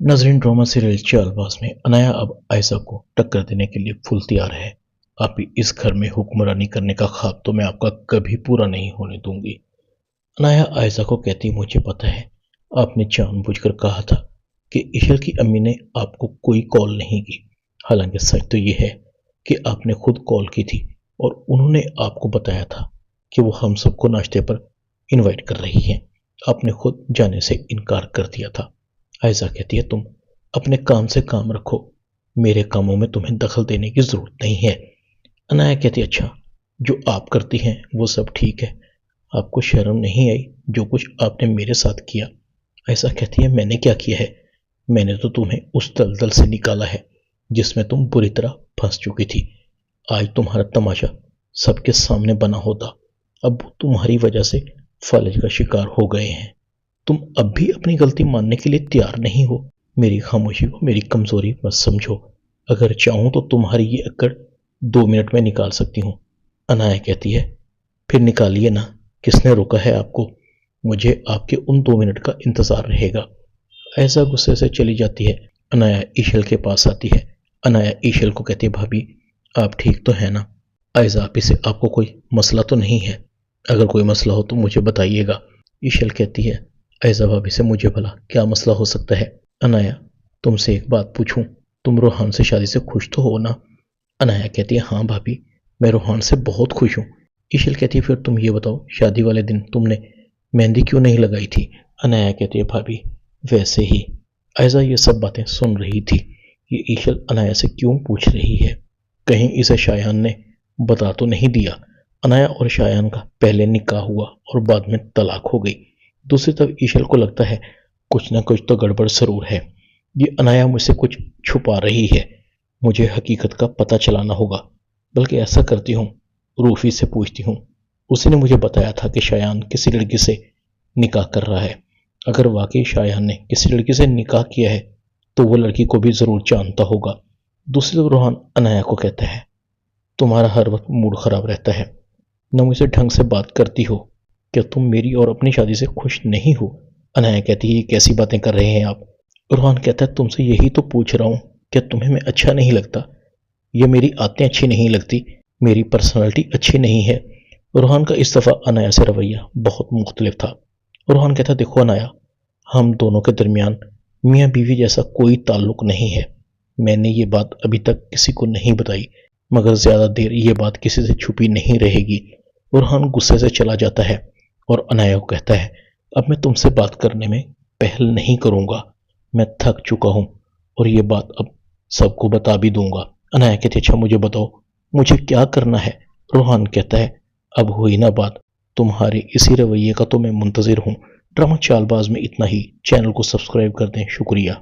नाजरीन, drama serial Chaalbaaz में अनाया अब आयशा को टक्कर देने के लिए फुल तैयार है। आप इस घर में हुक्मरानी करने का ख्वाब तो मैं आपका कभी पूरा नहीं होने दूंगी। अनाया आयशा को कहती, मुझे पता है आपने जानबूझकर कहा था कि ईशल की अम्मी ने आपको कोई कॉल नहीं की। हालांकि सच तो यह है कि आपने खुद कॉल की थी और उन्होंने आपको बताया था कि वो हम सबको नाश्ते पर इनवाइट कर रही हैं। आपने खुद जाने से इनकार कर दिया था। आयशा कहती है, तुम अपने काम से काम रखो, मेरे कामों में तुम्हें दखल देने की जरूरत नहीं है। अनाया कहती है, अच्छा, जो आप करती हैं वो सब ठीक है, आपको शर्म नहीं आई जो कुछ आपने मेरे साथ किया? आयशा कहती है, मैंने क्या किया है? मैंने तो तुम्हें उस दलदल से निकाला है जिसमें तुम बुरी तरह फंस चुकी थी। आज तुम्हारा तमाशा सबके सामने बना होता। अब तुम्हारी वजह से फालिज का शिकार हो गए हैं। तुम अब भी अपनी गलती मानने के लिए तैयार नहीं हो। मेरी खामोशी को मेरी कमजोरी मत समझो। अगर चाहूं तो तुम्हारी ये अक्कड़ 2 मिनट में निकाल सकती हूँ। अनाया कहती है, फिर निकालिए ना, किसने रोका है आपको? मुझे आपके उन 2 मिनट का इंतजार रहेगा। ऐसा गुस्से से चली जाती है। अनाया ईशल के पास आती है। अनाया ईशल को कहती है, भाभी आप ठीक तो है ना? आयशा आप से आपको कोई मसला तो नहीं है? अगर कोई मसला हो तो मुझे बताइएगा। ईशल कहती है, आयशा भाभी से मुझे भला क्या मसला हो सकता है? अनाया, तुमसे एक बात पूछूं, तुम रोहान से शादी से खुश तो हो ना? अनाया कहती है, हाँ भाभी, मैं रोहान से बहुत खुश हूँ। ईशल कहती है, फिर तुम ये बताओ, शादी वाले दिन तुमने मेहंदी क्यों नहीं लगाई थी? अनाया कहती है, भाभी वैसे ही। आयशा ये सब बातें सुन रही थी। ये ईशल अनाया से क्यों पूछ रही है? कहीं इसे शायान ने बता तो नहीं दिया? अनाया और शायान का पहले निकाह हुआ और बाद में तलाक हो गई। दूसरी तरफ ईशल को लगता है कुछ ना कुछ तो गड़बड़ जरूर है। ये अनाया मुझसे कुछ छुपा रही है। मुझे हकीकत का पता चलाना होगा। बल्कि ऐसा करती हूँ, रूफी से पूछती हूँ। उसी ने मुझे बताया था कि शायान किसी लड़की से निकाह कर रहा है। अगर वाकई शायान ने किसी लड़की से निकाह किया है तो वो लड़की को भी जरूर जानता होगा। दूसरी तरफ रोहान अनाया को कहता है, तुम्हारा हर वक्त मूड खराब रहता है, न मुझसे ढंग से बात करती हो। क्या तुम मेरी और अपनी शादी से खुश नहीं हो? अनाया कहती है, ये कैसी बातें कर रहे हैं आप? रोहान कहता है, तुमसे यही तो पूछ रहा हूं, क्या तुम्हें मैं अच्छा नहीं लगता? ये मेरी आदतें अच्छी नहीं लगती? मेरी पर्सनालिटी अच्छी नहीं है? रोहान का इस दफा अनाया से रवैया बहुत मुख्तलिफ था। रोहान कहता, देखो अनाया, हम दोनों के दरमियान मियाँ बीवी जैसा कोई ताल्लुक नहीं है। मैंने ये बात अभी तक किसी को नहीं बताई, मगर ज्यादा देर ये बात किसी से छुपी नहीं रहेगी। रोहान गुस्से से चला जाता है और अनाया को कहता है, अब मैं तुमसे बात करने में पहल नहीं करूंगा। मैं थक चुका हूं और ये बात अब सबको बता भी दूंगा। अनाया कहती, अच्छा मुझे बताओ, मुझे क्या करना है? रोहान कहता है, अब हुई ना बात, तुम्हारे इसी रवैये का तो मैं मुंतजिर हूं। ड्रामा चालबाज में इतना ही। चैनल को सब्सक्राइब कर दें। शुक्रिया।